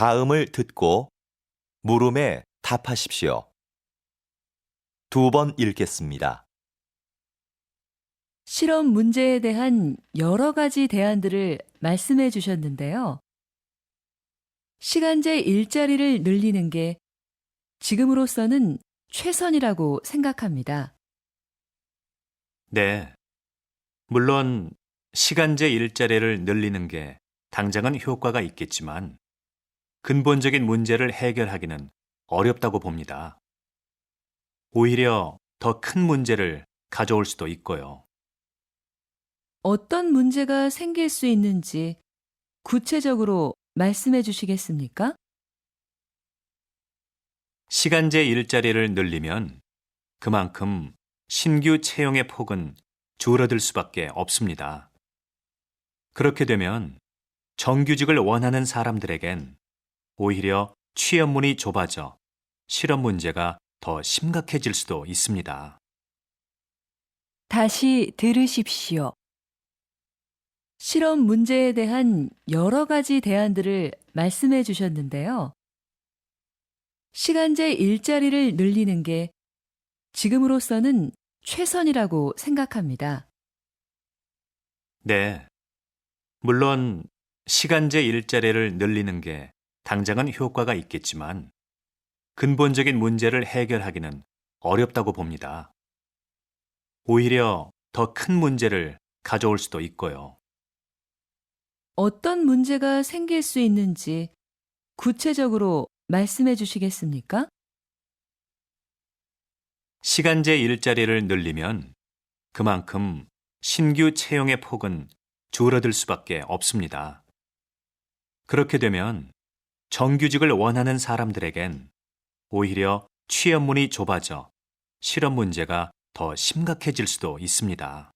다음을 듣고 물음에 답하십시오. 두 번 읽겠습니다. 실험 문제에 대한 여러 가지 대안들을 말씀해 주셨는데요. 시간제 일자리를 늘리는 게 지금으로서는 최선이라고 생각합니다. 네. 물론 시간제 일자리를 늘리는 게 당장은 효과가 있겠지만 근본적인 문제를 해결하기는 어렵다고 봅니다. 오히려 더 큰 문제를 가져올 수도 있고요. 어떤 문제가 생길 수 있는지 구체적으로 말씀해 주시겠습니까? 시간제 일자리를 늘리면 그만큼 신규 채용의 폭은 줄어들 수밖에 없습니다. 그렇게 되면 정규직을 원하는 사람들에겐 오히려 취업문이 좁아져 실업 문제가 더 심각해질 수도 있습니다. 다시 들으십시오. 실험 문제에 대한 여러 가지 대안들을 말씀해 주셨는데요. 시간제 일자리를 늘리는 게 지금으로서는 최선이라고 생각합니다. 네. 물론 시간제 일자리를 늘리는 게 당장은 효과가 있겠지만 근본적인 문제를 해결하기는 어렵다고 봅니다. 오히려 더 큰 문제를 가져올 수도 있고요. 어떤 문제가 생길 수 있는지 구체적으로 말씀해 주시겠습니까? 시간제 일자리를 늘리면 그만큼 신규 채용의 폭은 줄어들 수밖에 없습니다. 그렇게 되면 정규직을 원하는 사람들에겐 오히려 취업문이 좁아져 실업 문제가 더 심각해질 수도 있습니다.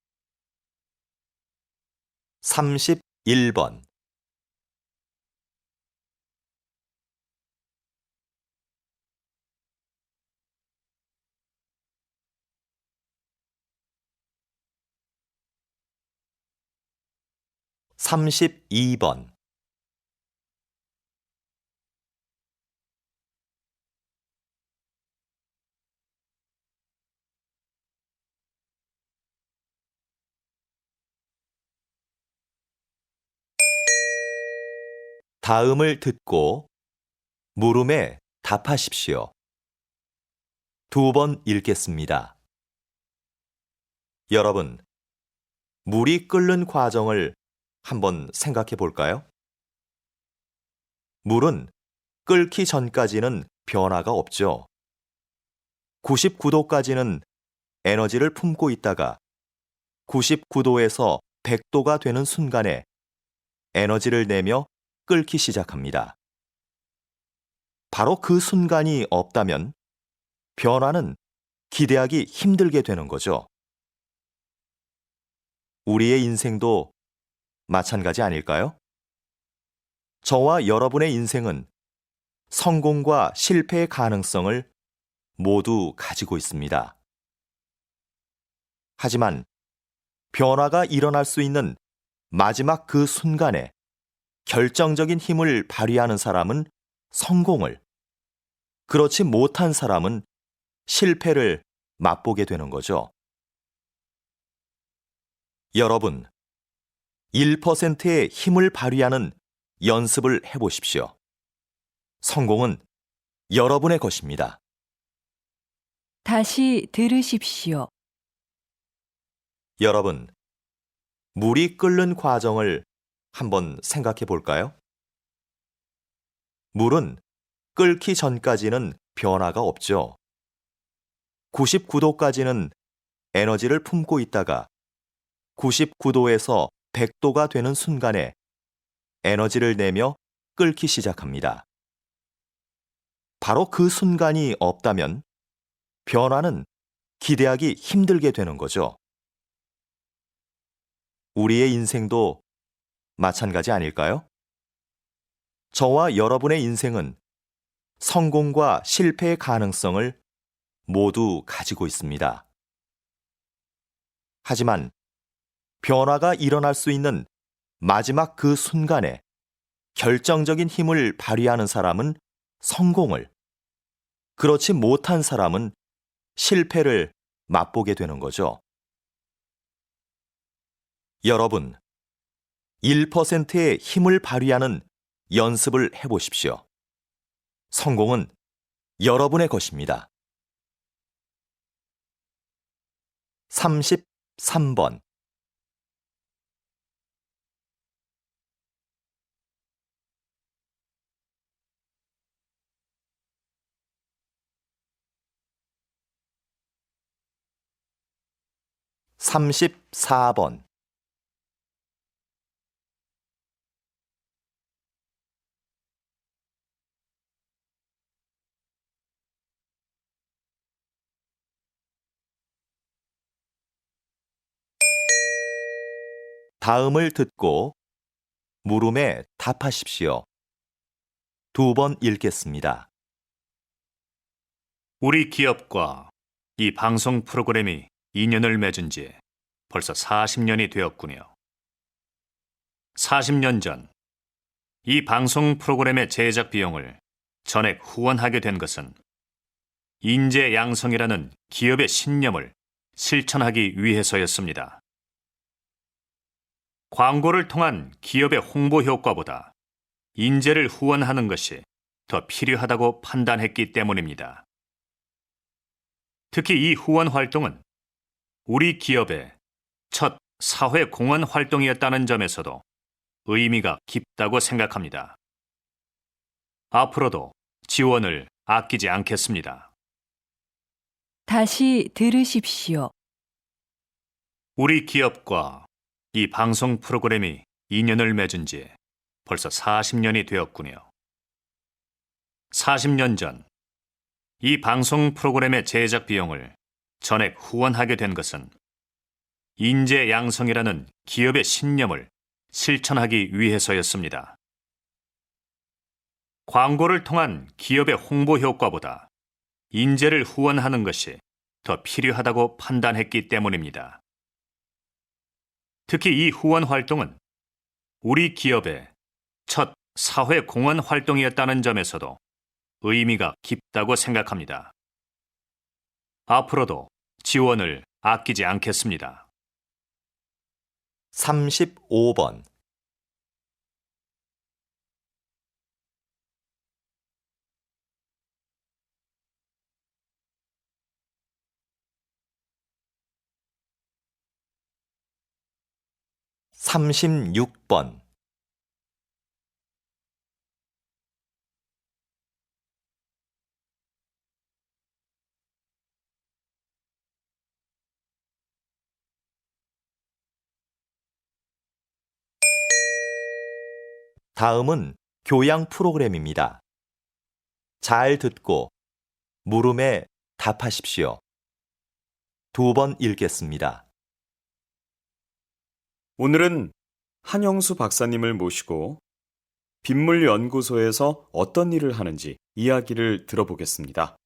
31번. 삼십이 번. 다음을 듣고 물음에 답하십시오. 두 번 읽겠습니다. 여러분, 물이 끓는 과정을 한번 생각해 볼까요? 물은 끓기 전까지는 변화가 없죠. 99도까지는 에너지를 품고 있다가 99도에서 100도가 되는 순간에 에너지를 내며 끓기 시작합니다. 바로 그 순간이 없다면 변화는 기대하기 힘들게 되는 거죠. 우리의 인생도 마찬가지 아닐까요? 저와 여러분의 인생은 성공과 실패의 가능성을 모두 가지고 있습니다. 하지만 변화가 일어날 수 있는 마지막 그 순간에 결정적인 힘을 발휘하는 사람은 성공을, 그렇지 못한 사람은 실패를 맛보게 되는 거죠. 여러분, 1%의 힘을 발휘하는 연습을 해보십시오. 성공은 여러분의 것입니다. 다시 들으십시오. 여러분, 물이 끓는 과정을 한번 생각해 볼까요? 물은 끓기 전까지는 변화가 없죠. 99도까지는 에너지를 품고 있다가 99도에서 100도가 되는 순간에 에너지를 내며 끓기 시작합니다. 바로 그 순간이 없다면 변화는 기대하기 힘들게 되는 거죠. 우리의 인생도 마찬가지 아닐까요? 저와 여러분의 인생은 성공과 실패의 가능성을 모두 가지고 있습니다. 하지만 변화가 일어날 수 있는 마지막 그 순간에 결정적인 힘을 발휘하는 사람은 성공을, 그렇지 못한 사람은 실패를 맛보게 되는 거죠. 여러분, 1%의 힘을 발휘하는 연습을 해보십시오. 성공은 여러분의 것입니다. 33번. 삼십사 번. 다음을 듣고 물음에 답하십시오. 2번 읽겠습니다. 우리 기업과 이 방송 프로그램이 인연을 맺은 지 벌써 40년이 되었군요. 40년 전, 이 방송 프로그램의 제작 비용을 전액 후원하게 된 것은 인재 양성이라는 기업의 신념을 실천하기 위해서였습니다. 광고를 통한 기업의 홍보 효과보다 인재를 후원하는 것이 더 필요하다고 판단했기 때문입니다. 특히 이 후원 활동은 우리 기업의 첫 사회 공헌 활동이었다는 점에서도 의미가 깊다고 생각합니다. 앞으로도 지원을 아끼지 않겠습니다. 다시 들으십시오. 우리 기업과 이 방송 프로그램이 인연을 맺은 지 벌써 40년이 되었군요. 40년 전, 이 방송 프로그램의 제작 비용을 전액 후원하게 된 것은 인재 양성이라는 기업의 신념을 실천하기 위해서였습니다. 광고를 통한 기업의 홍보 효과보다 인재를 후원하는 것이 더 필요하다고 판단했기 때문입니다. 특히 이 후원 활동은 우리 기업의 첫 사회 공헌 활동이었다는 점에서도 의미가 깊다고 생각합니다. 앞으로도 지원을 아끼지 않겠습니다. 35번. 삼십육 번. 다음은 교양 프로그램입니다. 잘 듣고 물음에 답하십시오. 2번 읽겠습니다. 오늘은 한영수 박사님을 모시고 빗물연구소에서 어떤 일을 하는지 이야기를 들어보겠습니다.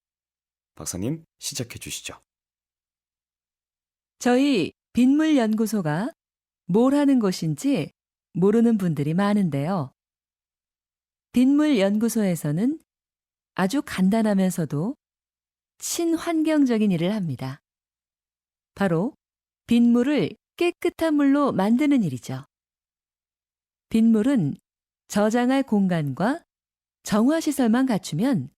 박사님, 시작해 주시죠. 저희 빗물연구소가 뭘 하는 곳인지 모르는 분들이 많은데요. 빗물연구소에서는 아주 간단하면서도 친환경적인 일을 합니다. 바로 빗물을 깨끗한 물로 만드는 일이죠. 빗물은 저장할 공간과 정화시설만 갖추면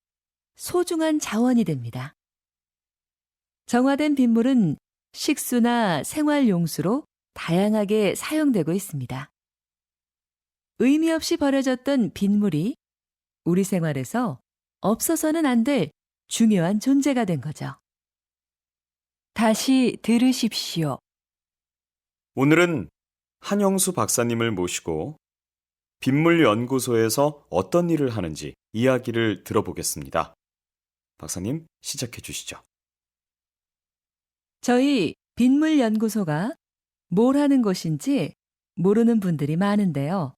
소중한 자원이 됩니다. 정화된 빗물은 식수나 생활용수로 다양하게 사용되고 있습니다. 의미 없이 버려졌던 빗물이 우리 생활에서 없어서는 안 될 중요한 존재가 된 거죠. 다시 들으십시오. 오늘은 한영수 박사님을 모시고 빗물연구소에서 어떤 일을 하는지 이야기를 들어보겠습니다. 박사님, 시작해 주시죠. 저희 빗물연구소가 뭘 하는 곳인지 모르는 분들이 많은데요.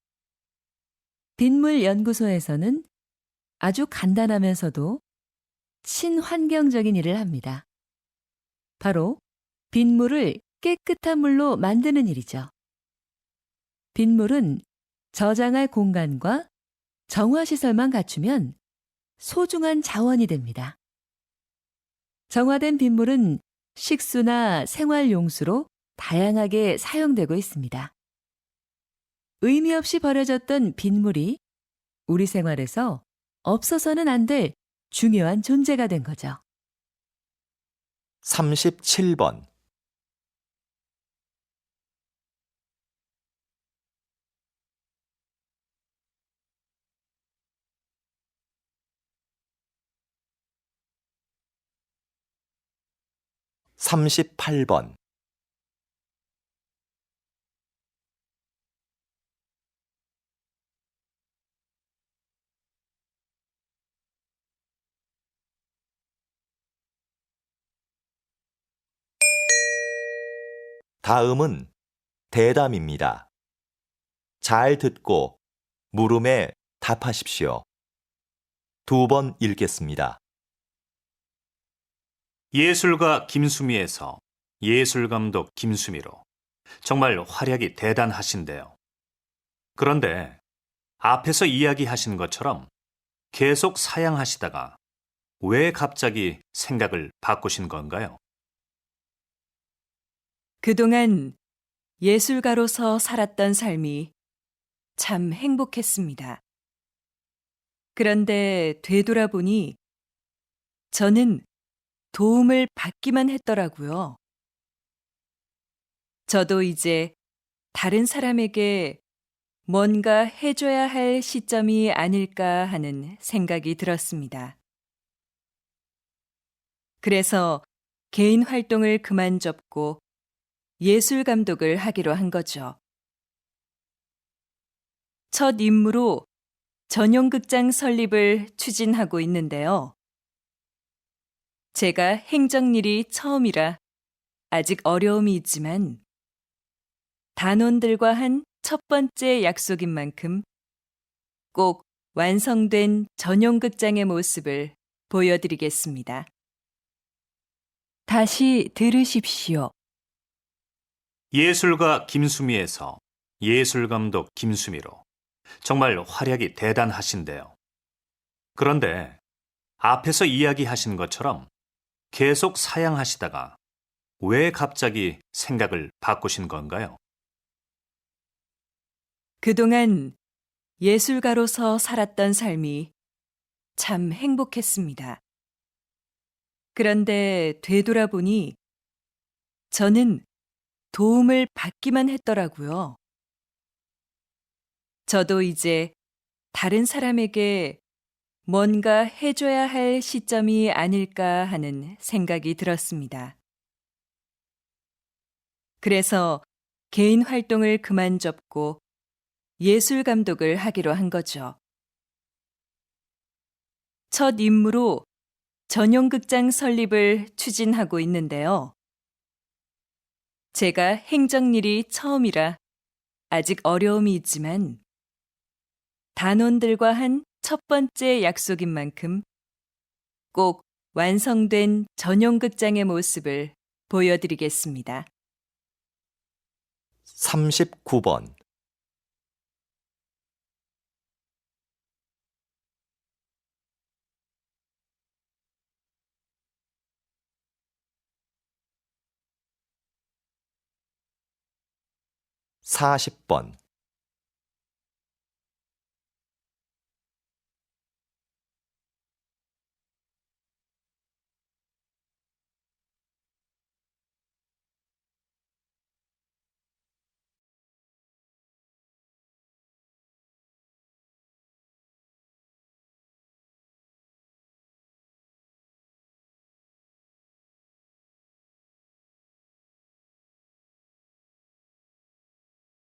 빗물연구소에서는 아주 간단하면서도 친환경적인 일을 합니다. 바로 빗물을 깨끗한 물로 만드는 일이죠. 빗물은 저장할 공간과 정화시설만 갖추면 소중한 자원이 됩니다. 정화된 빗물은 식수나 생활용수로 다양하게 사용되고 있습니다. 의미 없이 버려졌던 빗물이 우리 생활에서 없어서는 안 될 중요한 존재가 된 거죠. 37번. 38번. '다음은 대담입니다. 잘 듣고 물음에 답하십시오. 2번 읽겠습니다. 예술가 김수미에서 예술감독 김수미로 정말 활약이 대단하신데요. 그런데 앞에서 이야기하신 것처럼 계속 사양하시다가 왜 갑자기 생각을 바꾸신 건가요? 그동안 예술가로서 살았던 삶이 참 행복했습니다. 그런데 되돌아보니 저는 도움을 받기만 했더라고요. 저도 이제 다른 사람에게 뭔가 해줘야 할 시점이 아닐까 하는 생각이 들었습니다. 그래서 개인 활동을 그만 접고 예술 감독을 하기로 한 거죠. 첫 임무로 전용극장 설립을 추진하고 있는데요. 제가 행정일이 처음이라 아직 어려움이 있지만 단원들과 한 첫 번째 약속인 만큼 꼭 완성된 전용극장의 모습을 보여드리겠습니다. 다시 들으십시오. 예술가 김수미에서 예술감독 김수미로 정말 활약이 대단하신데요. 그런데 앞에서 이야기하신 것처럼 계속 사양하시다가 왜 갑자기 생각을 바꾸신 건가요? 그동안 예술가로서 살았던 삶이 참 행복했습니다. 그런데 되돌아보니 저는 도움을 받기만 했더라고요. 저도 이제 다른 사람에게 뭔가 해줘야 할 시점이 아닐까 하는 생각이 들었습니다. 그래서 개인 활동을 그만 접고 예술 감독을 하기로 한 거죠. 첫 임무로 전용극장 설립을 추진하고 있는데요. 제가 행정일이 처음이라 아직 어려움이 있지만 단원들과 한 첫 번째 약속인 만큼 꼭 완성된 전용극장의 모습을 보여드리겠습니다. 39번. 40번.